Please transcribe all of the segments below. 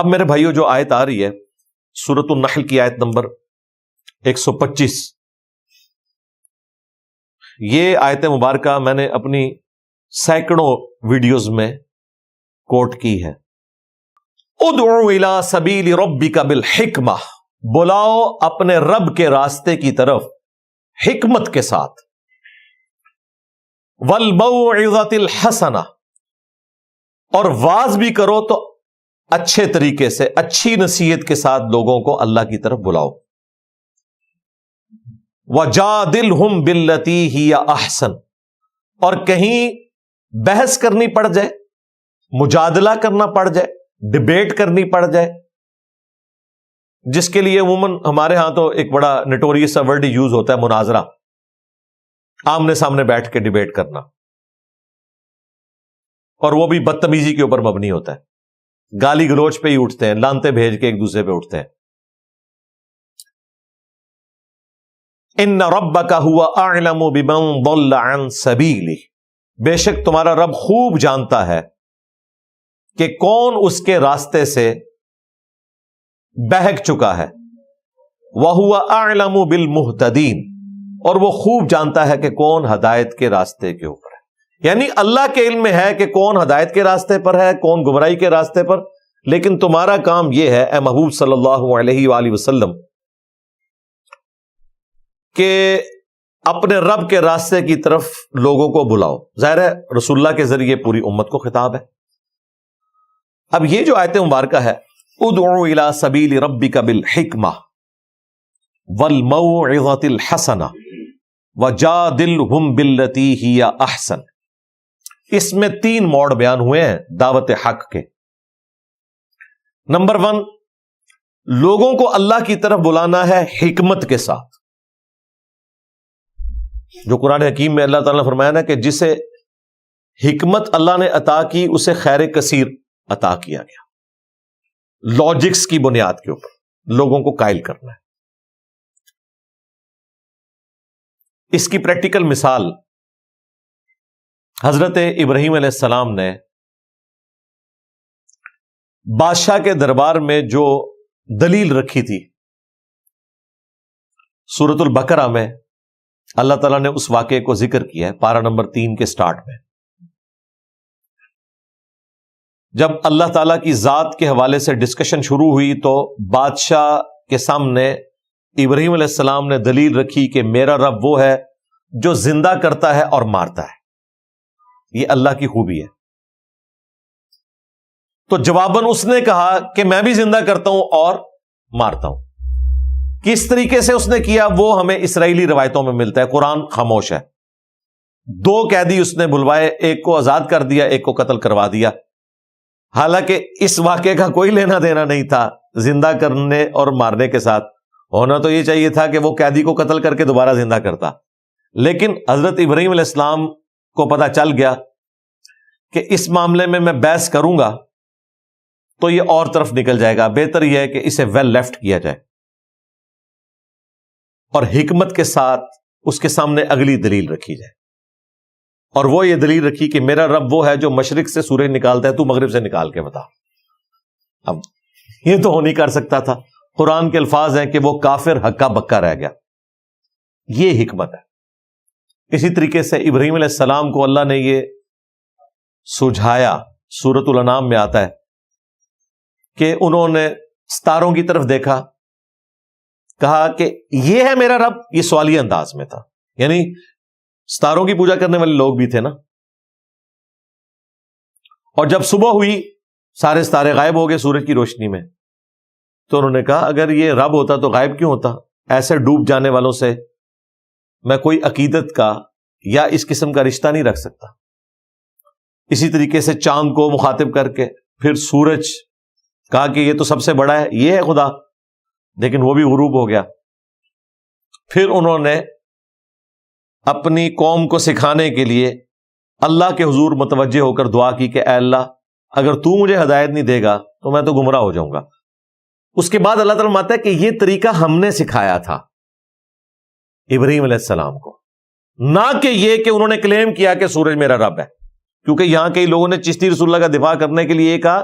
اب میرے بھائیوں جو آیت آ رہی ہے سورۃ النحل کی آیت نمبر 125، یہ آیت مبارکہ میں نے اپنی سینکڑوں ویڈیوز میں کوٹ کی ہے۔ ادعو الی سبیل ربک بالحکمہ، بلاؤ اپنے رب کے راستے کی طرف حکمت کے ساتھ، والموعظۃ الحسنہ، اور واز بھی کرو تو اچھے طریقے سے، اچھی نصیحت کے ساتھ لوگوں کو اللہ کی طرف بلاؤ۔ وجادلہم باللتی ہی احسن، اور کہیں بحث کرنی پڑ جائے، مجادلہ کرنا پڑ جائے، ڈبیٹ کرنی پڑ جائے، جس کے لیے عموماً ہمارے ہاں تو ایک بڑا نٹوریس سا ورڈ یوز ہوتا ہے، مناظرہ، آمنے سامنے بیٹھ کے ڈبیٹ کرنا، اور وہ بھی بدتمیزی کے اوپر مبنی ہوتا ہے، گالی گلوچ پہ ہی اٹھتے ہیں، لانتے بھیج کے ایک دوسرے پہ اٹھتے ہیں۔ ان ربک هو اعلم بمن ضل عن سبیلہ، بے شک تمہارا رب خوب جانتا ہے کہ کون اس کے راستے سے بہک چکا ہے، وَهُوَ أَعْلَمُ بِالْمُهْتَدِينَ، اور وہ خوب جانتا ہے کہ کون ہدایت کے راستے کے اوپر ہے، یعنی اللہ کے علم میں ہے کہ کون ہدایت کے راستے پر ہے، کون گمراہی کے راستے پر، لیکن تمہارا کام یہ ہے اے محبوب صلی اللہ علیہ وآلہ وسلم کہ اپنے رب کے راستے کی طرف لوگوں کو بلاؤ۔ ظاہر ہے رسول اللہ کے ذریعے پوری امت کو خطاب ہے۔ اب یہ جو آیت مبارکہ ہے، ادعو الی سبیل ربک بالحکمہ والموعظۃ الحسنہ وجادلہم باللتی ہی احسن، اس میں 3 موڈ بیان ہوئے ہیں دعوت حق کے۔ نمبر 1، لوگوں کو اللہ کی طرف بلانا ہے حکمت کے ساتھ، جو قرآن حکیم میں اللہ تعالیٰ نے فرمایا نا کہ جسے حکمت اللہ نے عطا کی اسے خیر کثیر عطا کیا گیا، لاجکس کی بنیاد کے اوپر لوگوں کو قائل کرنا ہے۔ اس کی پریکٹیکل مثال حضرت ابراہیم علیہ السلام نے بادشاہ کے دربار میں جو دلیل رکھی تھی، سورۃ البقرہ میں اللہ تعالیٰ نے اس واقعے کو ذکر کیا ہے، پارہ نمبر 3 کے سٹارٹ میں، جب اللہ تعالیٰ کی ذات کے حوالے سے ڈسکشن شروع ہوئی تو بادشاہ کے سامنے ابراہیم علیہ السلام نے دلیل رکھی کہ میرا رب وہ ہے جو زندہ کرتا ہے اور مارتا ہے، یہ اللہ کی خوبی ہے۔ تو جواباً اس نے کہا کہ میں بھی زندہ کرتا ہوں اور مارتا ہوں۔ کس طریقے سے اس نے کیا وہ ہمیں اسرائیلی روایتوں میں ملتا ہے، قرآن خاموش ہے۔ 2 قیدی اس نے بلوائے، ایک کو آزاد کر دیا، ایک کو قتل کروا دیا، حالانکہ اس واقعے کا کوئی لینا دینا نہیں تھا زندہ کرنے اور مارنے کے ساتھ۔ ہونا تو یہ چاہیے تھا کہ وہ قیدی کو قتل کر کے دوبارہ زندہ کرتا، لیکن حضرت ابراہیم علیہ السلام کو پتہ چل گیا کہ اس معاملے میں بحث کروں گا تو یہ اور طرف نکل جائے گا، بہتر یہ ہے کہ اسے ویل لیفٹ کیا جائے، اور حکمت کے ساتھ اس کے سامنے اگلی دلیل رکھی جائے، اور وہ یہ دلیل رکھی کہ میرا رب وہ ہے جو مشرق سے سورج نکالتا ہے، تو مغرب سے نکال کے بتا۔ اب یہ تو ہو نہیں کر سکتا تھا، قرآن کے الفاظ ہیں کہ وہ کافر ہکا بکا رہ گیا، یہ حکمت ہے۔ اسی طریقے سے ابراہیم علیہ السلام کو اللہ نے یہ سجھایا، سورۃ الانعام میں آتا ہے کہ انہوں نے ستاروں کی طرف دیکھا، کہا کہ یہ ہے میرا رب، یہ سوالیہ انداز میں تھا، یعنی ستاروں کی پوجا کرنے والے لوگ بھی تھے نا۔ اور جب صبح ہوئی سارے ستارے غائب ہو گئے سورج کی روشنی میں، تو انہوں نے کہا اگر یہ رب ہوتا تو غائب کیوں ہوتا؟ ایسے ڈوب جانے والوں سے میں کوئی عقیدت کا یا اس قسم کا رشتہ نہیں رکھ سکتا۔ اسی طریقے سے چاند کو مخاطب کر کے پھر سورج، کہا کہ یہ تو سب سے بڑا ہے، یہ ہے خدا، لیکن وہ بھی غروب ہو گیا۔ پھر انہوں نے اپنی قوم کو سکھانے کے لیے اللہ کے حضور متوجہ ہو کر دعا کی کہ اے اللہ اگر تو مجھے ہدایت نہیں دے گا تو میں تو گمراہ ہو جاؤں گا۔ اس کے بعد اللہ تعالیٰ ماتا ہے کہ یہ طریقہ ہم نے سکھایا تھا ابراہیم علیہ السلام کو، نہ کہ یہ کہ انہوں نے کلیم کیا کہ سورج میرا رب ہے، کیونکہ یہاں کئی لوگوں نے چشتی رسول اللہ کا دفاع کرنے کے لیے کہا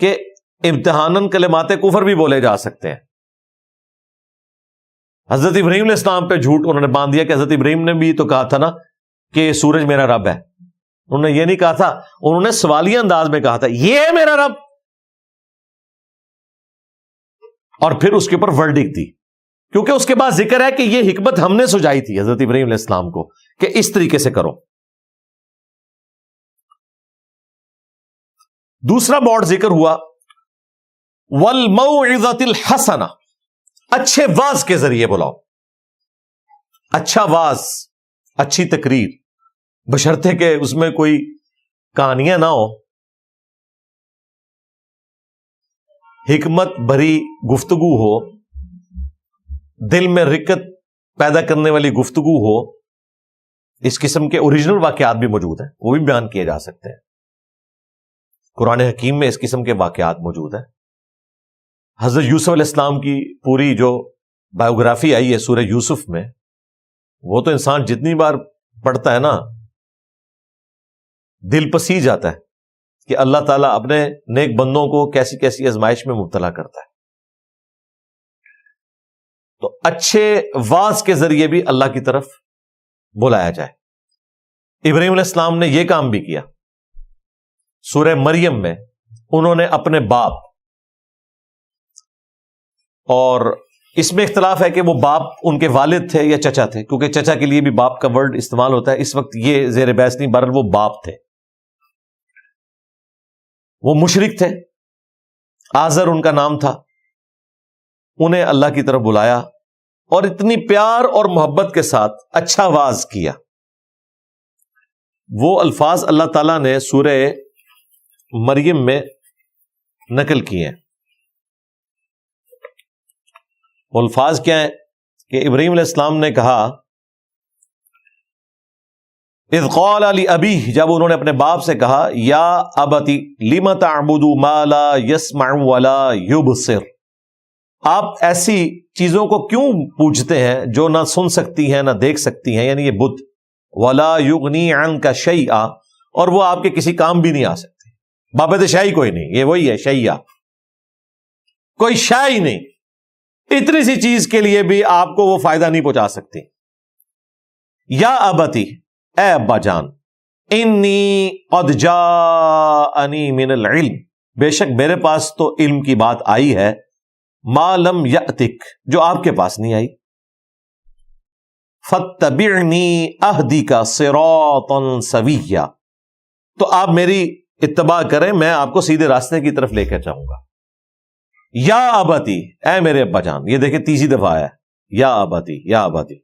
کہ امتحاناً کلمات کفر بھی بولے جا سکتے ہیں. حضرت ابراہیم علیہ السلام پہ جھوٹ انہوں نے باندھ دیا کہ حضرت ابراہیم نے بھی تو کہا تھا نا کہ سورج میرا رب ہے. انہوں نے یہ نہیں کہا تھا، انہوں نے سوالیہ انداز میں کہا تھا یہ ہے میرا رب، اور پھر اس کے اوپر ورڈکٹ دی. کیونکہ اس کے بعد ذکر ہے کہ یہ حکمت ہم نے سجائی تھی حضرت ابراہیم علیہ السلام کو کہ اس طریقے سے کرو. دوسرا موڈ ذکر ہوا والموعظۃ الحسنہ، اچھے واز کے ذریعے بلاؤ. اچھا واز، اچھی تقریر، بشرطے کہ اس میں کوئی کہانیاں نہ ہو، حکمت بھری گفتگو ہو، دل میں رکت پیدا کرنے والی گفتگو ہو. اس قسم کے اوریجنل واقعات بھی موجود ہیں، وہ بھی بیان کیے جا سکتے ہیں. قرآن حکیم میں اس قسم کے واقعات موجود ہیں. حضرت یوسف علیہ السلام کی پوری جو بایوگرافی آئی ہے سورہ یوسف میں، وہ تو انسان جتنی بار پڑھتا ہے نا دل پسی جاتا ہے کہ اللہ تعالیٰ اپنے نیک بندوں کو کیسی کیسی آزمائش میں مبتلا کرتا ہے. تو اچھے واز کے ذریعے بھی اللہ کی طرف بلایا جائے. ابراہیم علیہ السلام نے یہ کام بھی کیا. سورہ مریم میں انہوں نے اپنے باپ، اور اس میں اختلاف ہے کہ وہ باپ ان کے والد تھے یا چچا تھے، کیونکہ چچا کے لیے بھی باپ کا ورڈ استعمال ہوتا ہے. اس وقت یہ زیر بحث نہیں، بہرحال وہ باپ تھے. وہ مشرک تھے، آزر ان کا نام تھا. انہیں اللہ کی طرف بلایا اور اتنی پیار اور محبت کے ساتھ اچھا واز کیا. وہ الفاظ اللہ تعالیٰ نے سورہ مریم میں نقل کیے ہیں. وہ الفاظ کیا ہیں کہ ابراہیم علیہ السلام نے کہا اذ قال لأبیہ، جب انہوں نے اپنے باپ سے کہا یا ابتی لم تعبد ما لا يسمع ولا يبصر، آپ ایسی چیزوں کو کیوں پوجتے ہیں جو نہ سن سکتی ہیں نہ دیکھ سکتی ہیں، یعنی یہ بت، ولا یغنی عنک شیئا، اور وہ آپ کے کسی کام بھی نہیں آ سکتے. بابت شیء کوئی نہیں، یہ وہی ہے شیئا، کوئی شیء ہی نہیں. اتنی سی چیز کے لیے بھی آپ کو وہ فائدہ نہیں پہنچا سکتی. یا ابتی، اے ابا جان، انی قد جاءنی من العلم، بے شک میرے پاس تو علم کی بات آئی ہے، ما لم یأتک، جو آپ کے پاس نہیں آئی. فاتبعنی اہدک صراطا سویا، تو آپ میری اتباع کریں، میں آپ کو سیدھے راستے کی طرف لے کے جاؤں گا. یا ابتی، اے میرے ابا جان، یہ دیکھیں تیسری دفعہ آیا یا ابتی یا ابتی.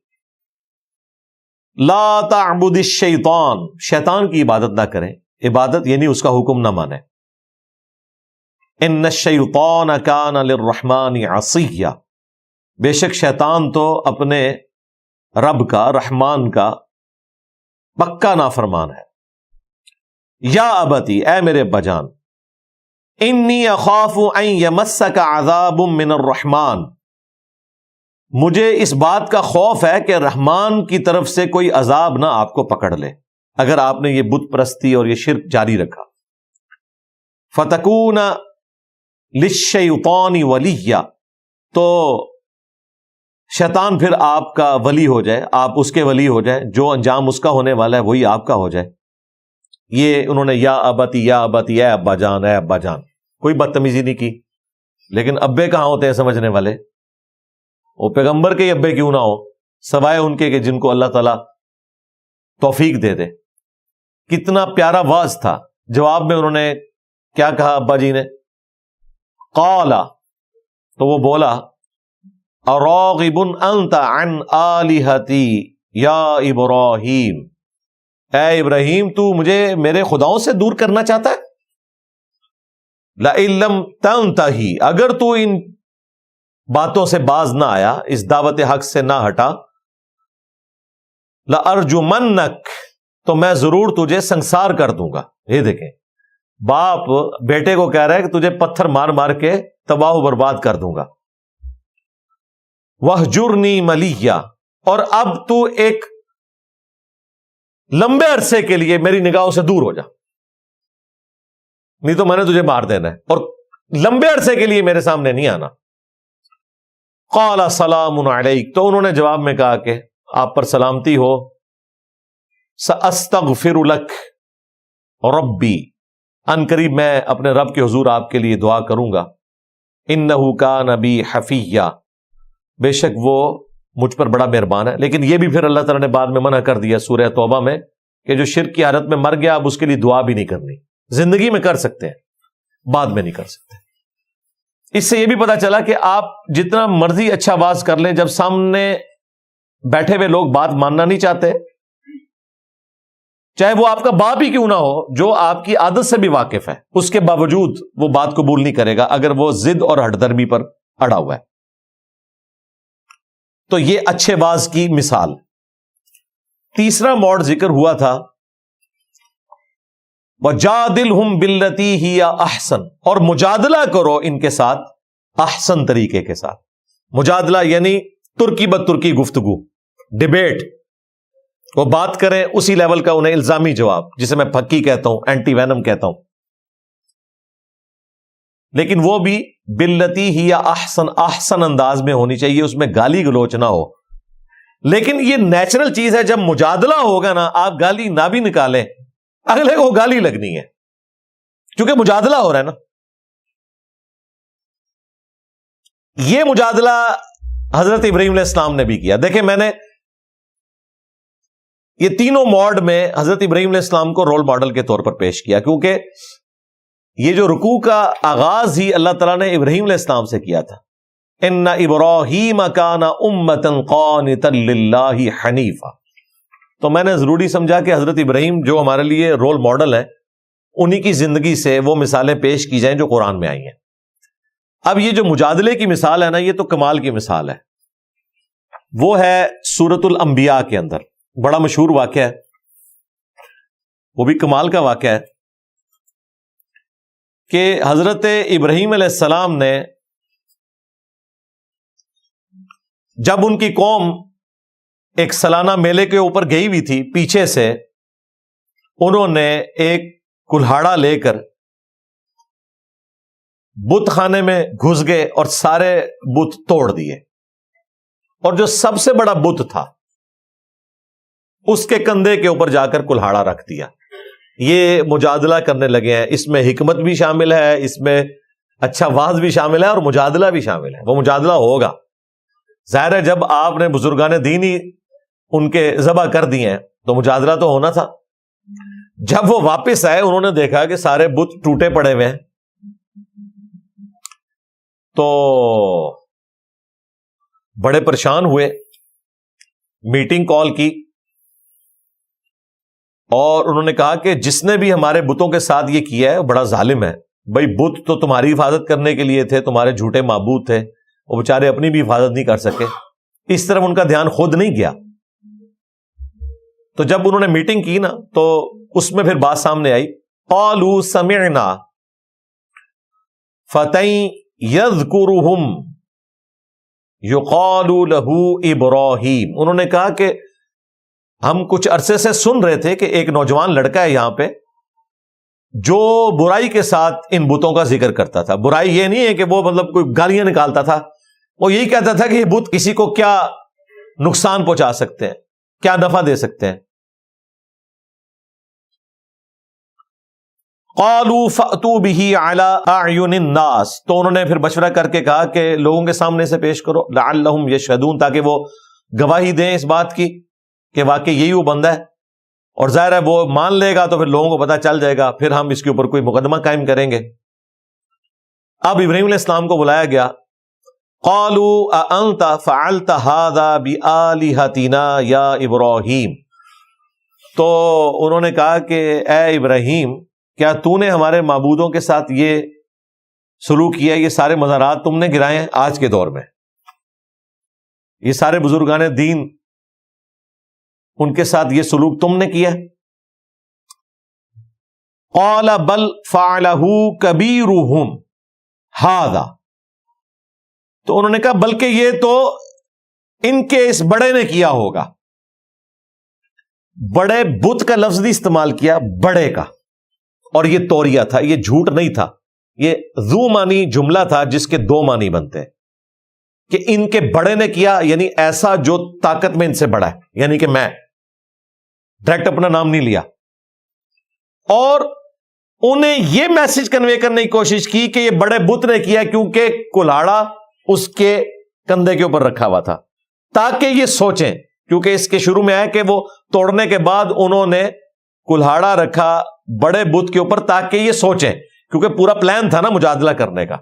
لا تعبد الشیطان، شیطان کی عبادت نہ کریں. عبادت یعنی اس کا حکم نہ مانیں. ان الشیطان کان للرحمن عصیا، بے شک شیطان تو اپنے رب کا، رحمان کا پکا نافرمان ہے. یا ابتی، اے میرے ابا جان، انی اخاف ان یمسک عذاب من الرحمن، مجھے اس بات کا خوف ہے کہ رحمان کی طرف سے کوئی عذاب نہ آپ کو پکڑ لے اگر آپ نے یہ بت پرستی اور یہ شرک جاری رکھا. فتکون للشیطان ولیا، تو شیطان پھر آپ کا ولی ہو جائے، آپ اس کے ولی ہو جائیں، جو انجام اس کا ہونے والا ہے وہی آپ کا ہو جائے. یہ انہوں نے یا ابتی یا ابتی، اے ابا جان اے ابا جان، کوئی بدتمیزی نہیں کی. لیکن ابے کہاں ہوتے ہیں سمجھنے والے؟ وہ پیغمبر کے ابے کیوں نہ ہو، سوائے ان کے کہ جن کو اللہ تعالیٰ توفیق دے دے. کتنا پیارا واز تھا. جواب میں انہوں نے کیا کہا ابا جی نے؟ قالا، تو وہ بولا اراغب انت عن آلہتی یا ابراہیم، اے ابراہیم تو مجھے میرے خداؤں سے دور کرنا چاہتا ہے؟ لئن لم تنتہی، اگر تو ان باتوں سے باز نہ آیا، اس دعوت حق سے نہ ہٹا، لأرجمنک، تو میں ضرور تجھے سنسار کر دوں گا. یہ دیکھیں باپ بیٹے کو کہہ رہا ہے کہ تجھے پتھر مار مار کے تباہ و برباد کر دوں گا. وَاہْجُرْنِی مَلِیًّا، اور اب تو ایک لمبے عرصے کے لیے میری نگاہوں سے دور ہو جا، نہیں تو میں نے تجھے مار دینا ہے. اور لمبے عرصے کے لیے میرے سامنے نہیں آنا. قال سلام علیک، تو انہوں نے جواب میں کہا کہ آپ پر سلامتی ہو. ساستغفر لک ربی، ان قریب میں اپنے رب کے حضور آپ کے لیے دعا کروں گا. انہ کان بی حفیہ، بے شک وہ مجھ پر بڑا مہربان ہے. لیکن یہ بھی پھر اللہ تعالیٰ نے بعد میں منع کر دیا سورہ توبہ میں کہ جو شرک کی حالت میں مر گیا اب اس کے لیے دعا بھی نہیں کرنی. زندگی میں کر سکتے ہیں، بعد میں نہیں کر سکتے. اس سے یہ بھی پتا چلا کہ آپ جتنا مرضی اچھا واز کر لیں، جب سامنے بیٹھے ہوئے لوگ بات ماننا نہیں چاہتے، چاہے وہ آپ کا باپ ہی کیوں نہ ہو جو آپ کی عادت سے بھی واقف ہے، اس کے باوجود وہ بات قبول نہیں کرے گا اگر وہ ضد اور ہٹ درمی پر اڑا ہوا ہے. تو یہ اچھے واز کی مثال. تیسرا موڈ ذکر ہوا تھا وَجَادِلْهُمْ بِالَّتِي هِيَ أَحْسَنُ، اور مجادلہ کرو ان کے ساتھ احسن طریقے کے ساتھ. مجادلہ یعنی ترکی بد ترکی گفتگو، ڈیبیٹ. وہ بات کریں اسی لیول کا انہیں الزامی جواب، جسے میں پھکی کہتا ہوں، اینٹی وینم کہتا ہوں، لیکن وہ بھی باللتی ہی یا احسن انداز میں ہونی چاہیے، اس میں گالی گلوچ نہ ہو. لیکن یہ نیچرل چیز ہے، جب مجادلہ ہوگا نا، آپ گالی نہ بھی نکالیں اگلے کو گالی لگنی ہے، کیونکہ مجادلہ ہو رہا ہے نا. یہ مجادلہ حضرت ابراہیم علیہ السلام نے بھی کیا. دیکھیں میں نے یہ تینوں موڈ میں حضرت ابراہیم علیہ السلام کو رول ماڈل کے طور پر پیش کیا، کیونکہ یہ جو رکوع کا آغاز ہی اللہ تعالیٰ نے ابراہیم علیہ السلام سے کیا تھا. ان ابراہیم کان امۃ قانتا للہ حنیفا. تو میں نے ضروری سمجھا کہ حضرت ابراہیم جو ہمارے لیے رول ماڈل ہیں، انہی کی زندگی سے وہ مثالیں پیش کی جائیں جو قرآن میں آئی ہیں. اب یہ جو مجادلے کی مثال ہے نا، یہ تو کمال کی مثال ہے. وہ ہے سورۃ الانبیاء کے اندر، بڑا مشہور واقعہ ہے، وہ بھی کمال کا واقعہ ہے کہ حضرت ابراہیم علیہ السلام نے جب ان کی قوم ایک سالانہ میلے کے اوپر گئی ہوئی تھی، پیچھے سے انہوں نے ایک کلہاڑا لے کر بت خانے میں گھس گئے اور سارے بت توڑ دیے، اور جو سب سے بڑا بت تھا اس کے کندھے کے اوپر جا کر کلہاڑا رکھ دیا. یہ مجادلہ کرنے لگے ہیں. اس میں حکمت بھی شامل ہے، اس میں اچھا واز بھی شامل ہے، اور مجادلہ بھی شامل ہے. وہ مجادلہ ہوگا، ظاہر ہے جب آپ نے بزرگان دین ہی ان کے ذبح کر دیے ہیں تو مجادلہ تو ہونا تھا. جب وہ واپس آئے انہوں نے دیکھا کہ سارے بت ٹوٹے پڑے ہوئے ہیں، تو بڑے پریشان ہوئے، میٹنگ کال کی اور انہوں نے کہا کہ جس نے بھی ہمارے بتوں کے ساتھ یہ کیا ہے وہ بڑا ظالم ہے. بھائی بت تو تمہاری حفاظت کرنے کے لیے تھے، تمہارے جھوٹے معبود تھے، وہ بیچارے اپنی بھی حفاظت نہیں کر سکے. اس طرف ان کا دھیان خود نہیں گیا. تو جب انہوں نے میٹنگ کی نا تو اس میں پھر بات سامنے آئی. قالوا سمعنا فتى يذكرهم يقال له ابراہیم. انہوں نے کہا کہ ہم کچھ عرصے سے سن رہے تھے کہ ایک نوجوان لڑکا ہے یہاں پہ جو برائی کے ساتھ ان بتوں کا ذکر کرتا تھا. برائی یہ نہیں ہے کہ وہ مطلب کوئی گالیاں نکالتا تھا، وہ یہی کہتا تھا کہ یہ بت کسی کو کیا نقصان پہنچا سکتے ہیں، کیا نفع دے سکتے ہیں. قالوا فأتوا به على اعین الناس. تو انہوں نے پھر مشورہ کر کے کہا کہ لوگوں کے سامنے سے پیش کرو، لعلهم یشهدون، تاکہ وہ گواہی دیں اس بات کی کہ واقعی یہی وہ بندہ ہے. اور ظاہر ہے وہ مان لے گا تو پھر لوگوں کو پتہ چل جائے گا، پھر ہم اس کے اوپر کوئی مقدمہ قائم کریں گے. اب ابراہیم علیہ السلام کو بلایا گیا. قالوا اانت فعلت هذا بآلهتنا یا ابراہیم. تو انہوں نے کہا کہ اے ابراہیم، کیا تو نے ہمارے معبودوں کے ساتھ یہ سلوک کیا؟ یہ سارے مزارات تم نے گرائے ہیں آج کے دور میں، یہ سارے بزرگان دین ان کے ساتھ یہ سلوک تم نے کیا؟ قال بل فعلہ کبیرہم ھذا. تو انہوں نے کہا بلکہ یہ تو ان کے اس بڑے نے کیا ہوگا. بڑے بت کا لفظ بھی استعمال کیا، بڑے کا، اور یہ توریہ تھا، یہ جھوٹ نہیں تھا. یہ ذو معنی جملہ تھا جس کے دو معنی بنتے ہیں کہ ان کے بڑے نے کیا، یعنی ایسا جو طاقت میں ان سے بڑا ہے، یعنی کہ میں ڈائریکٹ اپنا نام نہیں لیا، اور انہیں یہ میسج کنوے کرنے کی کوشش کی کہ یہ بڑے بت نے کیا کیونکہ کلاڑا اس کے کندھے کے اوپر رکھا ہوا تھا، تاکہ یہ سوچیں، کیونکہ اس کے شروع میں ہے کہ وہ توڑنے کے بعد انہوں نے کلاڑا رکھا بڑے بت کے اوپر تاکہ یہ سوچیں، کیونکہ پورا پلان تھا نا مجادلہ کرنے کا۔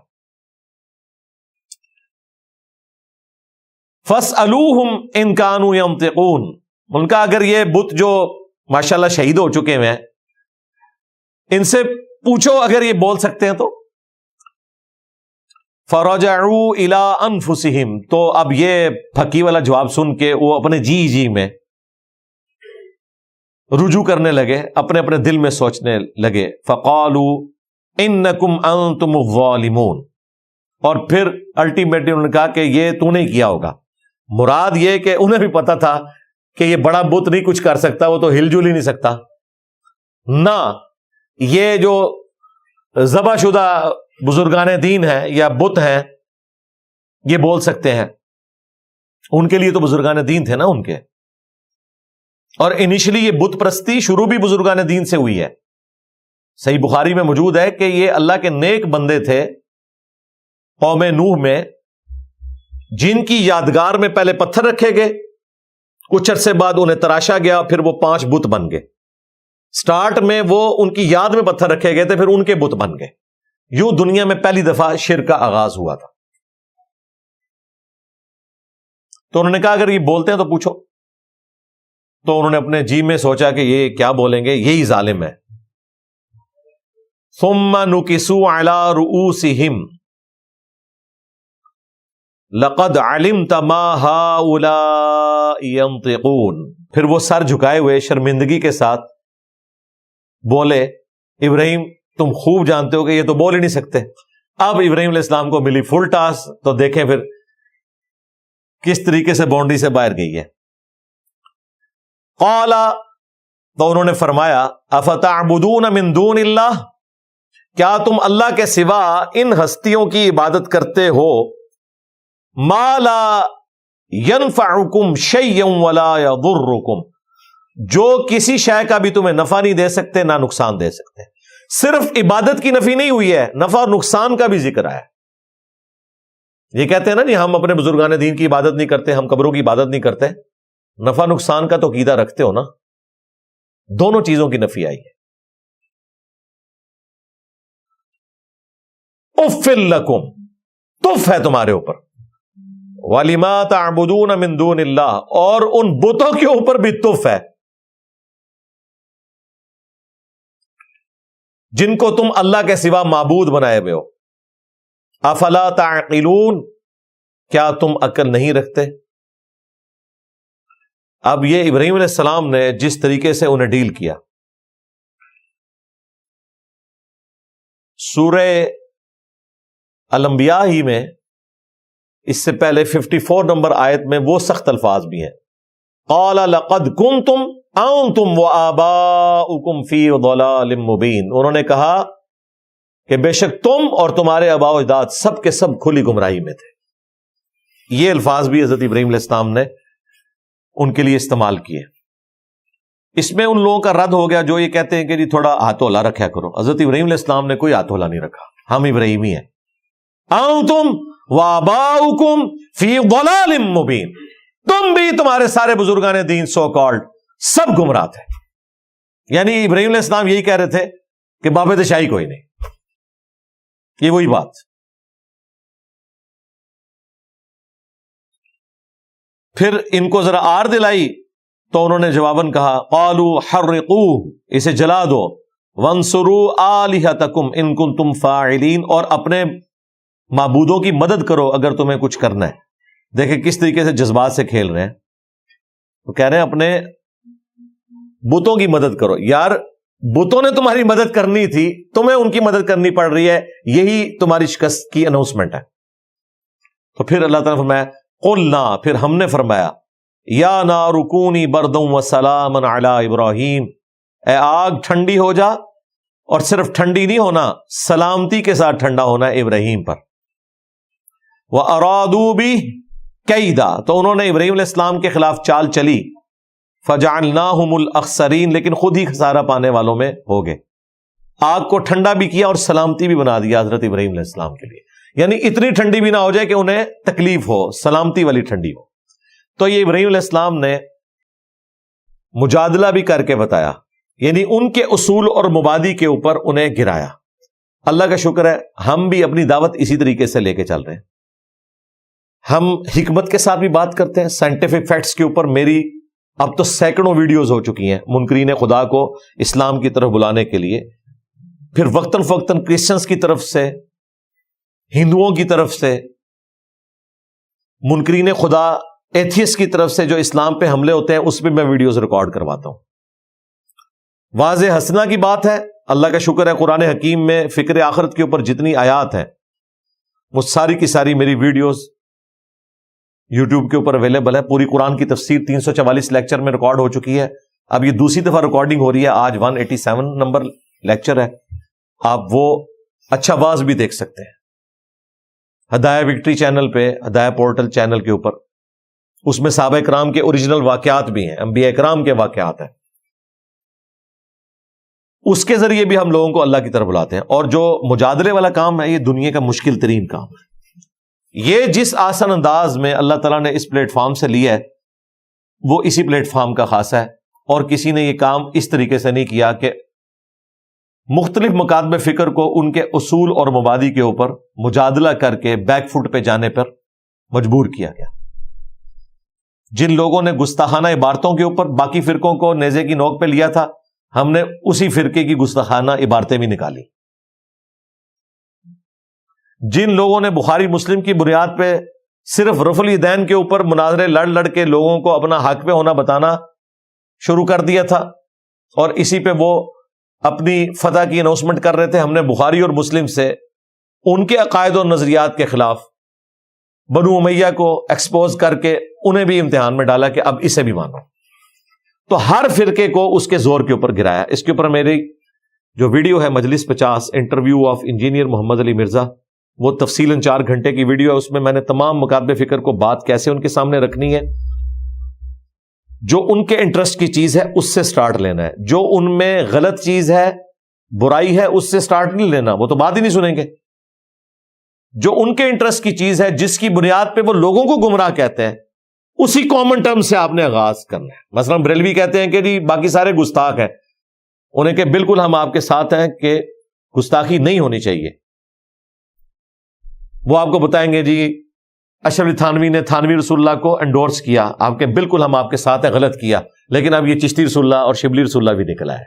فَاسْأَلُوهُمْ إِن كَانُوا يَنطِقُونَ، ان کا اگر یہ بت جو ماشاءاللہ شہید ہو چکے ہیں ان سے پوچھو اگر یہ بول سکتے ہیں تو۔ فَرَجَعُوا إِلَىٰ أَنفُسِهِمْ، تو اب یہ پھکی والا جواب سن کے وہ اپنے جی میں رجوع کرنے لگے، اپنے اپنے دل میں سوچنے لگے۔ فَقَالُوا إِنَّكُمْ أَنْتُمُ الظَّالِمُونَ، اور پھر الٹیمیٹلی انہوں نے کہا کہ یہ تو نہیں کیا ہوگا۔ مراد یہ کہ انہیں بھی پتا تھا کہ یہ بڑا بت نہیں کچھ کر سکتا، وہ تو ہل جل ہی نہیں سکتا، نہ یہ جو ذبح شدہ بزرگان دین ہیں یا بت ہیں یہ بول سکتے ہیں۔ ان کے لیے تو بزرگان دین تھے نا ان کے، اور انیشلی یہ بت پرستی شروع بھی بزرگان دین سے ہوئی ہے۔ صحیح بخاری میں موجود ہے کہ یہ اللہ کے نیک بندے تھے قوم نوح میں، جن کی یادگار میں پہلے پتھر رکھے گئے، کچھ عرصے بعد انہیں تراشا گیا، پھر وہ 5 بت بن گئے۔ سٹارٹ میں وہ ان کی یاد میں پتھر رکھے گئے تھے، پھر ان کے بت بن گئے۔ یوں دنیا میں پہلی دفعہ شرک کا آغاز ہوا تھا۔ تو انہوں نے کہا اگر یہ بولتے ہیں تو پوچھو۔ تو انہوں نے اپنے جی میں سوچا کہ یہ کیا بولیں گے، یہی ظالم ہے۔ ثم نکسوا علی رؤوسہم لقد علمت ما هؤلاء ينطقون، پھر وہ سر جھکائے ہوئے شرمندگی کے ساتھ بولے ابراہیم تم خوب جانتے ہو کہ یہ تو بول ہی نہیں سکتے۔ اب ابراہیم علیہ السلام کو ملی فل ٹاس، تو دیکھیں پھر کس طریقے سے باؤنڈری سے باہر گئی ہے۔ قال، تو انہوں نے فرمایا افتعبدون من دون اللہ، کیا تم اللہ کے سوا ان ہستیوں کی عبادت کرتے ہو، ما لا ينفعکم شیئا ولا یضرکم، جو کسی شے کا بھی تمہیں نفع نہیں دے سکتے نہ نقصان دے سکتے۔ صرف عبادت کی نفی نہیں ہوئی ہے، نفع اور نقصان کا بھی ذکر آیا۔ یہ کہتے ہیں نا نہیں ہم اپنے بزرگان دین کی عبادت نہیں کرتے، ہم قبروں کی عبادت نہیں کرتے، نفع نقصان کا تو عقیدہ رکھتے ہو نا، دونوں چیزوں کی نفی آئی ہے۔ اف لکم، تف ہے تمہارے اوپر، وَلِمَا تَعْبُدُونَ مِن دُونِ اللَّهِ، اور ان بتوں کے اوپر بھی تف ہے جن کو تم اللہ کے سوا معبود بنائے ہوئے ہو۔ افلا تعقلون، کیا تم عقل نہیں رکھتے؟ اب یہ ابراہیم علیہ السلام نے جس طریقے سے انہیں ڈیل کیا، سورہ الانبیاء ہی میں اس سے پہلے 54 نمبر آیت میں وہ سخت الفاظ بھی ہیں۔ قال لقد کنتم انتم وآباؤکم فی ضلال مبین، انہوں نے کہا کہ بے شک تم اور تمہارے آباء و اجداد سب کے سب کھلی گمراہی میں تھے۔ یہ الفاظ بھی حضرت ابراہیم علیہ السلام نے ان کے لیے استعمال کیے۔ اس میں ان لوگوں کا رد ہو گیا جو یہ کہتے ہیں کہ جی تھوڑا ہاتھ ہولا رکھا کرو۔ حضرت ابراہیم علیہ السلام نے کوئی ہاتھ ہولا نہیں رکھا، ہم ابراہیمی ہیں۔ انتم وآباؤکم فی ضلال مبین، تم بھی تمہارے سارے بزرگان دین سو کالڈ سب گمراہ تھے۔ یعنی ابراہیم علیہ السلام یہی کہہ رہے تھے کہ باب دشاہی کوئی نہیں، یہ وہی بات۔ پھر ان کو ذرا آر دلائی تو انہوں نے جواباً کہا قالوا حرقوہ، اسے جلا دو، وانصروا آلہتکم ان کنتم فاعلین، اور اپنے معبودوں کی مدد کرو اگر تمہیں کچھ کرنا ہے۔ دیکھیں کس طریقے سے جذبات سے کھیل رہے ہیں، تو کہہ رہے ہیں اپنے بتوں کی مدد کرو۔ یار بتوں نے تمہاری مدد کرنی تھی، تمہیں ان کی مدد کرنی پڑ رہی ہے، یہی تمہاری شکست کی اناؤنسمنٹ ہے۔ تو پھر اللہ تعالیٰ نے فرمایا قلنا، پھر ہم نے فرمایا یا نار کونی بردا وسلاما علی ابراہیم، اے آگ ٹھنڈی ہو جا اور صرف ٹھنڈی نہیں ہونا، سلامتی کے ساتھ ٹھنڈا ہونا ہے ابراہیم پر. وَأَرَادُوا بِهِ كَيْدًا، تو انہوں نے ابراہیم علیہ السلام کے خلاف چال چلی. فَجَعَلْنَاهُمُ الْأَخْسَرِينَ، لیکن خود ہی خسارہ پانے والوں میں ہو گئے. آگ کو ٹھنڈا بھی کیا اور سلامتی بھی بنا دیا حضرت ابراہیم علیہ السلام کے لیے. یعنی اتنی ٹھنڈی بھی نہ ہو جائے کہ انہیں تکلیف ہو، سلامتی والی ٹھنڈی ہو. تو یہ ابراہیم علیہ السلام نے مجادلہ بھی کر کے بتایا، یعنی ان کے اصول اور مبادی کے اوپر انہیں گرایا. اللہ کا شکر ہے ہم بھی اپنی دعوت اسی طریقے سے لے کے چل رہے ہیں. ہم حکمت کے ساتھ بھی بات کرتے ہیں. سائنٹیفک فیکٹس کے اوپر میری اب تو سینکڑوں ویڈیوز ہو چکی ہیں منکرین خدا کو اسلام کی طرف بلانے کے لیے. پھر وقتاً فوقتاً کرسچنز کی طرف سے، ہندوؤں کی طرف سے، منکرین خدا ایتھیسٹ کی طرف سے جو اسلام پہ حملے ہوتے ہیں، اس پہ میں ویڈیوز ریکارڈ کرواتا ہوں. واضح ہنسنا کی بات ہے. اللہ کا شکر ہے قرآن حکیم میں فکر آخرت کے اوپر جتنی آیات ہیں وہ ساری کی ساری میری ویڈیوز یوٹیوب کے اوپر اویلیبل ہے. پوری قرآن کی تفسیر 344 لیکچر میں ریکارڈ ہو چکی ہے. اب یہ دوسری دفعہ ریکارڈنگ ہو رہی ہے. آج 187 نمبر لیکچر ہے. آپ وہ اچھا واز بھی دیکھ سکتے ہیں ہدایہ وکٹری چینل پہ، ہدایہ پورٹل چینل کے اوپر. اس میں صحابہ کرام کے اوریجنل واقعات بھی ہیں، انبیاء کرام کے واقعات ہیں. اس کے ذریعے بھی ہم لوگوں کو اللہ کی طرف بلاتے ہیں. اور جو مجادلے والا کام ہے، یہ دنیا کا مشکل ترین کام ہے. یہ جس آسان انداز میں اللہ تعالیٰ نے اس پلیٹ فارم سے لیا ہے وہ اسی پلیٹ فارم کا خاصہ ہے. اور کسی نے یہ کام اس طریقے سے نہیں کیا کہ مختلف مکاتب فکر کو ان کے اصول اور مبادی کے اوپر مجادلہ کر کے بیک فٹ پہ جانے پر مجبور کیا گیا. جن لوگوں نے گستاخانہ عبارتوں کے اوپر باقی فرقوں کو نیزے کی نوک پہ لیا تھا، ہم نے اسی فرقے کی گستاخانہ عبارتیں بھی نکالی. جن لوگوں نے بخاری مسلم کی بنیاد پہ صرف رفع الیدین کے اوپر مناظرے لڑ لڑ کے لوگوں کو اپنا حق پہ ہونا بتانا شروع کر دیا تھا اور اسی پہ وہ اپنی فتح کی اناؤنسمنٹ کر رہے تھے، ہم نے بخاری اور مسلم سے ان کے عقائد اور نظریات کے خلاف بنو امیہ کو ایکسپوز کر کے انہیں بھی امتحان میں ڈالا کہ اب اسے بھی مانو. تو ہر فرقے کو اس کے زور کے اوپر گرایا. اس کے اوپر میری جو ویڈیو ہے مجلس 50 انٹرویو آف انجینئر محمد علی مرزا، وہ تفصیلاً 4 گھنٹے کی ویڈیو ہے. اس میں میں نے تمام مکاتب فکر کو بات کیسے ان کے سامنے رکھنی ہے. جو ان کے انٹرسٹ کی چیز ہے اس سے سٹارٹ لینا ہے، جو ان میں غلط چیز ہے، برائی ہے، اس سے سٹارٹ نہیں لینا، وہ تو بات ہی نہیں سنیں گے. جو ان کے انٹرسٹ کی چیز ہے، جس کی بنیاد پہ وہ لوگوں کو گمراہ کہتے ہیں، اسی کامن ٹرم سے آپ نے آغاز کرنا ہے. مثلا بریلوی کہتے ہیں کہ جی باقی سارے گستاخ ہیں، انہیں کہ بالکل ہم آپ کے ساتھ ہیں کہ گستاخی نہیں ہونی چاہیے. وہ آپ کو بتائیں گے جی اشرف علی تھانوی نے تھانوی رسول اللہ کو انڈورس کیا، آپ کے بالکل ہم آپ کے ساتھ ہیں، غلط کیا. لیکن اب یہ چشتی رسول اللہ اور شبلی رسول اللہ بھی نکلا ہے.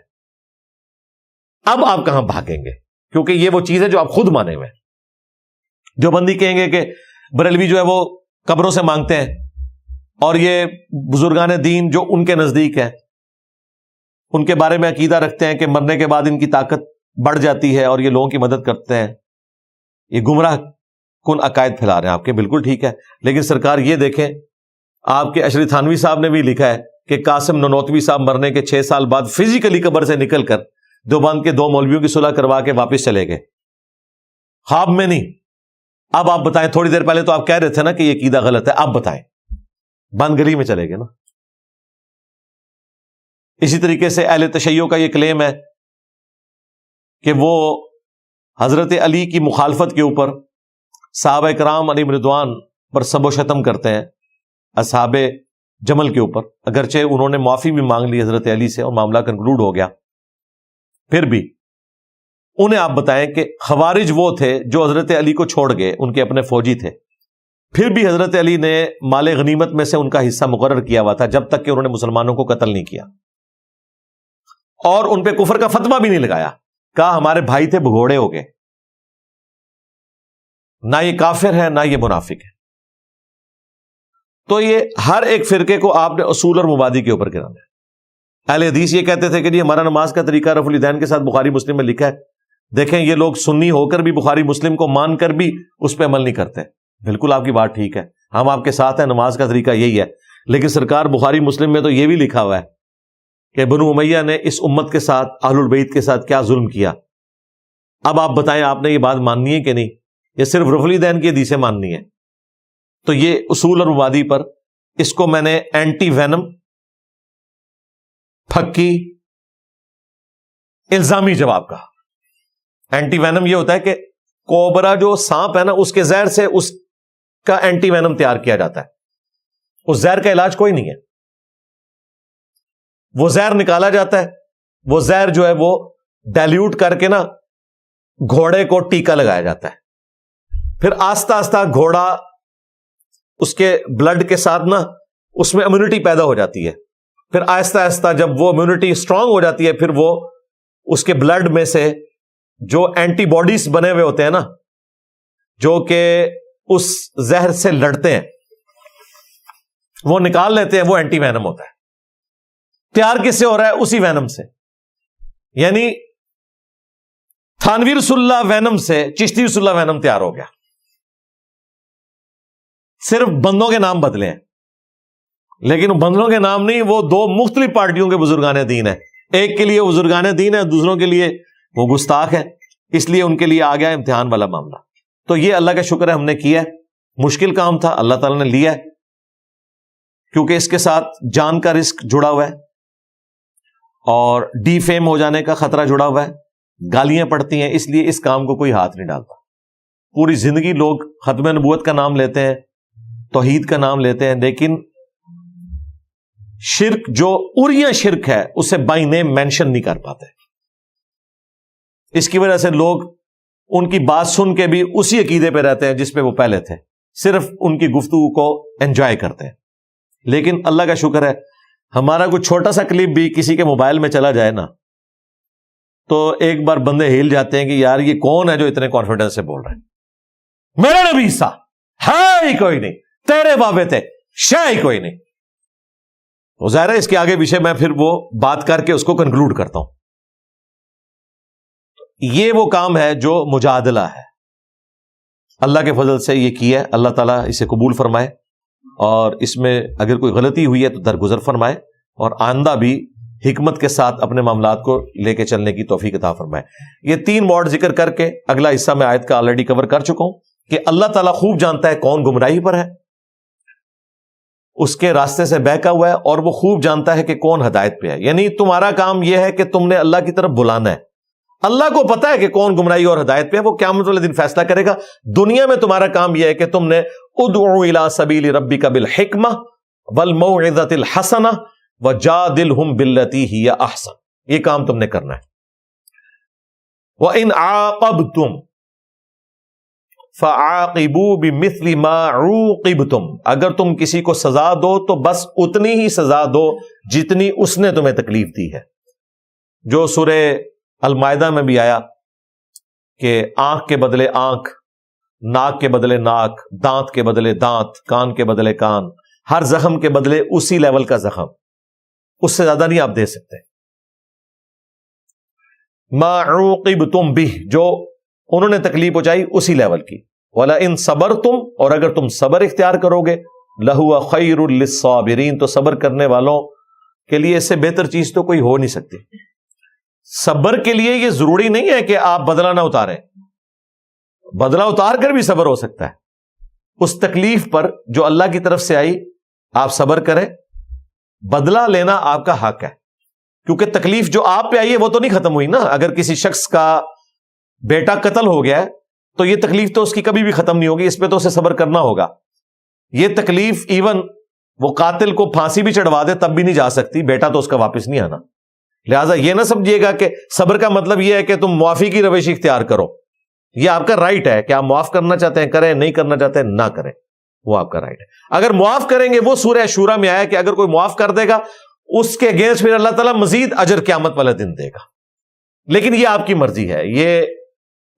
اب آپ کہاں بھاگیں گے؟ کیونکہ یہ وہ چیز ہے جو آپ خود مانے ہوئے. جو بندی کہیں گے کہ بریلوی جو ہے وہ قبروں سے مانگتے ہیں اور یہ بزرگان دین جو ان کے نزدیک ہیں ان کے بارے میں عقیدہ رکھتے ہیں کہ مرنے کے بعد ان کی طاقت بڑھ جاتی ہے اور یہ لوگوں کی مدد کرتے ہیں. یہ گمراہ کن عقائد پھیلا رہے ہیں آپ کے. بالکل ٹھیک ہے، لیکن سرکار یہ دیکھیں، آپ کے اشرف تھانوی صاحب نے بھی لکھا ہے کہ قاسم ننوتوی صاحب مرنے کے 6 سال بعد فزیکلی قبر سے نکل کر دیوبند کے 2 مولویوں کی صلح کروا کے واپس چلے گئے، خواب میں نہیں. اب آپ بتائیں، تھوڑی دیر پہلے تو آپ کہہ رہے تھے نا کہ یہ عقیدہ غلط ہے، اب بتائیں، بند گلی میں چلے گئے نا. اسی طریقے سے اہل تشیع کا یہ کلیم ہے کہ وہ حضرت علی کی مخالفت کے اوپر صحابہ کرام علیہم رضوان پر سب و شتم کرتے ہیں، اصحاب جمل کے اوپر. اگرچہ انہوں نے معافی بھی مانگ لی حضرت علی سے اور معاملہ کنکلوڈ ہو گیا، پھر بھی انہیں آپ بتائیں کہ خوارج وہ تھے جو حضرت علی کو چھوڑ گئے، ان کے اپنے فوجی تھے، پھر بھی حضرت علی نے مال غنیمت میں سے ان کا حصہ مقرر کیا ہوا تھا جب تک کہ انہوں نے مسلمانوں کو قتل نہیں کیا، اور ان پہ کفر کا فتویٰ بھی نہیں لگایا. کہا ہمارے بھائی تھے، بھگوڑے ہو گئے. نہ یہ کافر ہے نہ یہ منافق ہے. تو یہ ہر ایک فرقے کو آپ نے اصول اور مبادی کے اوپر گرانا ہے. اہل حدیث یہ کہتے تھے کہ جی ہمارا نماز کا طریقہ رفع الیدین کے ساتھ بخاری مسلم میں لکھا ہے. دیکھیں یہ لوگ سنی ہو کر بھی بخاری مسلم کو مان کر بھی اس پہ عمل نہیں کرتے. بالکل آپ کی بات ٹھیک ہے، ہم آپ کے ساتھ ہیں، نماز کا طریقہ یہی ہے. لیکن سرکار بخاری مسلم میں تو یہ بھی لکھا ہوا ہے کہ بنو امیہ نے اس امت کے ساتھ، اہل البیت کے ساتھ کیا ظلم کیا. اب آپ بتائیں آپ نے یہ بات ماننی ہے کہ نہیں، یا صرف رفلی دین کی حدیثیں ماننی ہے؟ تو یہ اصول اور مبادی پر اس کو میں نے اینٹی وینم، پھکی، الزامی جواب کہا۔ اینٹی وینم یہ ہوتا ہے کہ کوبرا جو سانپ ہے نا، اس کے زہر سے اس کا اینٹی وینم تیار کیا جاتا ہے، اس زہر کا علاج کوئی نہیں ہے، وہ زہر نکالا جاتا ہے، وہ زہر جو ہے وہ ڈائلیوٹ کر کے نا گھوڑے کو ٹیکا لگایا جاتا ہے، پھر آہستہ آہستہ گھوڑا اس کے بلڈ کے ساتھ نا اس میں امیونٹی پیدا ہو جاتی ہے، پھر آہستہ آہستہ جب وہ امیونٹی اسٹرانگ ہو جاتی ہے، پھر وہ اس کے بلڈ میں سے جو اینٹی باڈیز بنے ہوئے ہوتے ہیں نا، جو کہ اس زہر سے لڑتے ہیں، وہ نکال لیتے ہیں، وہ اینٹی وینم ہوتا ہے۔ تیار کس سے ہو رہا ہے؟ اسی وینم سے، یعنی تھانوی رسول اللہ وینم سے چشتی رسول اللہ وینم تیار ہو گیا، صرف بندوں کے نام بدلے ہیں، لیکن بندوں کے نام نہیں، وہ دو مختلف پارٹیوں کے بزرگان دین ہیں، ایک کے لیے بزرگان دین ہے، دوسروں کے لیے وہ گستاخ ہے، اس لیے ان کے لیے آ گیا امتحان والا معاملہ۔ تو یہ اللہ کا شکر ہے ہم نے کیا ہے، مشکل کام تھا، اللہ تعالیٰ نے لیا ہے، کیونکہ اس کے ساتھ جان کا رسک جڑا ہوا ہے اور ڈی فیم ہو جانے کا خطرہ جڑا ہوا ہے، گالیاں پڑتی ہیں، اس لیے اس کام کو کوئی ہاتھ نہیں ڈالتا۔ پوری زندگی لوگ ختم نبوت کا نام لیتے ہیں، توحید کا نام لیتے ہیں، لیکن شرک جو اریاں شرک ہے اسے بائی نیم مینشن نہیں کر پاتے۔ اس کی وجہ سے لوگ ان کی بات سن کے بھی اسی عقیدے پہ رہتے ہیں جس پہ وہ پہلے تھے، صرف ان کی گفتگو کو انجوائے کرتے ہیں۔ لیکن اللہ کا شکر ہے ہمارا کوئی چھوٹا سا کلپ بھی کسی کے موبائل میں چلا جائے نا، تو ایک بار بندے ہل جاتے ہیں کہ یار یہ کون ہے جو اتنے کانفیڈنس سے بول رہا ہے، میرا نبی عیسیٰ ہے ہی کوئی نہیں، تیرے بابے تھے شے ہی کوئی نہیں۔ تو ظاہر ہے اس کے آگے پیچھے میں پھر وہ بات کر کے اس کو کنکلوڈ کرتا ہوں۔ یہ وہ کام ہے جو مجادلہ ہے، اللہ کے فضل سے یہ کیا ہے، اللہ تعالیٰ اسے قبول فرمائے، اور اس میں اگر کوئی غلطی ہوئی ہے تو درگزر فرمائے، اور آئندہ بھی حکمت کے ساتھ اپنے معاملات کو لے کے چلنے کی توفیق عطا فرمائے۔ یہ 3 موڈ ذکر کر کے اگلا حصہ میں آیت کا آلریڈی کور کر چکا ہوں کہ اللہ تعالیٰ خوب جانتا ہے کون گمراہی پر ہے، اس کے راستے سے بہکا ہوا ہے، اور وہ خوب جانتا ہے کہ کون ہدایت پہ ہے۔ یعنی تمہارا کام یہ ہے کہ تم نے اللہ کی طرف بلانا ہے، اللہ کو پتا ہے کہ کون گمراہی اور ہدایت پہ ہے، وہ قیامت والے دن فیصلہ کرے گا۔ دنیا میں تمہارا کام یہ ہے کہ تم نے ادعو الی سبیل ربک بالحکمہ والموعظۃ الحسنہ وجادلہم باللتی ہی احسن، یہ کام تم نے کرنا ہے۔ وَإِنْ عَاقَبْتُمْ فَعَاقِبُوا بِمِثْلِ مَا عُوقِبْتُمْ، اگر تم کسی کو سزا دو تو بس اتنی ہی سزا دو جتنی اس نے تمہیں تکلیف دی ہے، جو سورہ المائدہ میں بھی آیا کہ آنکھ کے بدلے آنکھ، ناک کے بدلے ناک، دانت کے بدلے دانت، کان کے بدلے کان، ہر زخم کے بدلے اسی لیول کا زخم، اس سے زیادہ نہیں آپ دے سکتے۔ ما عوقبتم بہ، جو انہوں نے تکلیف پہنچائی اسی لیول کی۔ وَلَئِن صَبَرْتُمْ، اور اگر تم صبر اختیار کرو گے، لَهُوَ خَيْرٌ لِلصَّابِرِينَ، تو صبر کرنے والوں کے لیے اس سے بہتر چیز تو کوئی ہو نہیں سکتی۔ صبر کے لیے یہ ضروری نہیں ہے کہ آپ بدلہ نہ اتاریں، بدلہ اتار کر بھی صبر ہو سکتا ہے۔ اس تکلیف پر جو اللہ کی طرف سے آئی آپ صبر کریں، بدلہ لینا آپ کا حق ہے، کیونکہ تکلیف جو آپ پہ آئی ہے وہ تو نہیں ختم ہوئی نا۔ اگر کسی شخص کا بیٹا قتل ہو گیا ہے تو یہ تکلیف تو اس کی کبھی بھی ختم نہیں ہوگی، اس پہ تو اسے صبر کرنا ہوگا۔ یہ تکلیف ایون وہ قاتل کو پھانسی بھی چڑھوا دے تب بھی نہیں جا سکتی، بیٹا تو اس کا واپس نہیں آنا۔ لہٰذا یہ نہ سمجھیے گا کہ صبر کا مطلب یہ ہے کہ تم معافی کی روش اختیار کرو، یہ آپ کا رائٹ ہے کہ آپ معاف کرنا چاہتے ہیں کریں، نہیں کرنا چاہتے ہیں نہ کریں، وہ آپ کا رائٹ ہے۔ اگر معاف کریں گے، وہ سورہ شورا میں آیا کہ اگر کوئی معاف کر دے گا اس کے اگینسٹ پھر اللہ تعالیٰ مزید اجر قیامت والے دن دے گا، لیکن یہ آپ کی مرضی ہے، یہ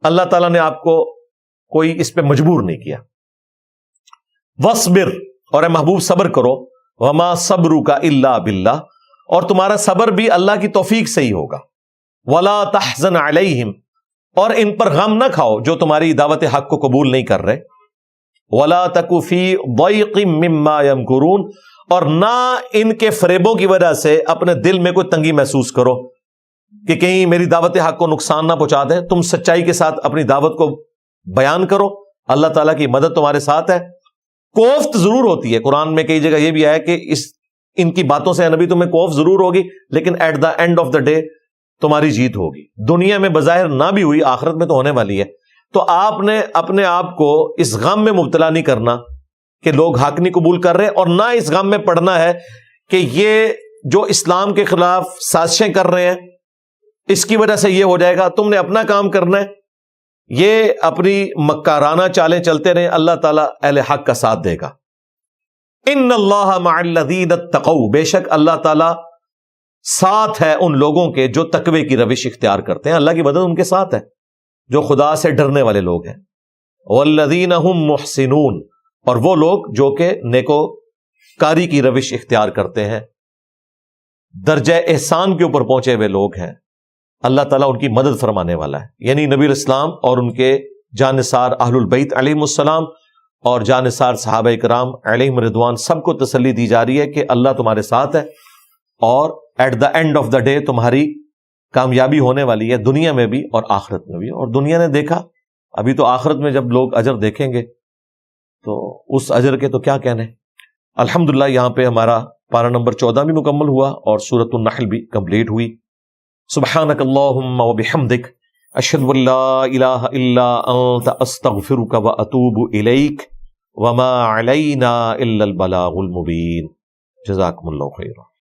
اللہ تعالیٰ نے آپ کو کوئی اس پہ مجبور نہیں کیا۔ وَاصْبِرْ، اور اے محبوب صبر کرو، وَمَا صَبْرُكَ إِلَّا بِاللَّهِ، اور تمہارا صبر بھی اللہ کی توفیق سے ہی ہوگا۔ وَلَا تَحْزَنْ عَلَيْهِمْ، اور ان پر غم نہ کھاؤ جو تمہاری دعوت حق کو قبول نہیں کر رہے۔ وَلَا تَكُ فِي ضَيْقٍ مِّمَّا يَمْكُرُونَ، اور نہ ان کے فریبوں کی وجہ سے اپنے دل میں کوئی تنگی محسوس کرو۔ کہ کہیں میری دعوت حق کو نقصان نہ پہنچا دیں. تم سچائی کے ساتھ اپنی دعوت کو بیان کرو, اللہ تعالیٰ کی مدد تمہارے ساتھ ہے. کوفت ضرور ہوتی ہے, قرآن میں کئی جگہ یہ بھی آیا کہ ان کی باتوں سے نبی تمہیں کوف ضرور ہوگی, لیکن at the end of the day تمہاری جیت ہوگی. دنیا میں بظاہر نہ بھی ہوئی, آخرت میں تو ہونے والی ہے. تو آپ نے اپنے آپ کو اس غم میں مبتلا نہیں کرنا کہ لوگ حق نہیں قبول کر رہے, اور نہ اس غم میں پڑنا ہے کہ یہ جو اسلام کے خلاف سازشیں کر رہے ہیں اس کی وجہ سے یہ ہو جائے گا. تم نے اپنا کام کرنا ہے, یہ اپنی مکارانہ چالیں چلتے رہے, اللہ تعالیٰ اہل حق کا ساتھ دے گا. ان اللہ مع الذین اتقوا, بے شک اللہ تعالیٰ ساتھ ہے ان لوگوں کے جو تقوی کی روش اختیار کرتے ہیں. اللہ کی مدد ان کے ساتھ ہے جو خدا سے ڈرنے والے لوگ ہیں. والذین هم محسنون, اور وہ لوگ جو کہ نیکوکاری کی روش اختیار کرتے ہیں, درجہ احسان کے اوپر پہنچے ہوئے لوگ ہیں. اللہ تعالیٰ ان کی مدد فرمانے والا ہے. یعنی نبی الاسلام اور ان کے جانثار اہل البیت علیہم السلام اور جانثار صحابہ کرام علیہم رضوان سب کو تسلی دی جا رہی ہے کہ اللہ تمہارے ساتھ ہے, اور at the end of the day تمہاری کامیابی ہونے والی ہے, دنیا میں بھی اور آخرت میں بھی. اور دنیا نے دیکھا, ابھی تو آخرت میں جب لوگ اجر دیکھیں گے تو اس اجر کے تو کیا کہنے. الحمدللہ یہاں پہ ہمارا پارہ نمبر 14 بھی مکمل ہوا اور سورۃ النحل بھی کمپلیٹ ہوئی. سبحانک اللہم وبحمدک, اشہد ان لا الہ الا انت, استغفرک واتوب الیک, وما علینا الا البلاغ المبین. جزاکم اللہ خیرا.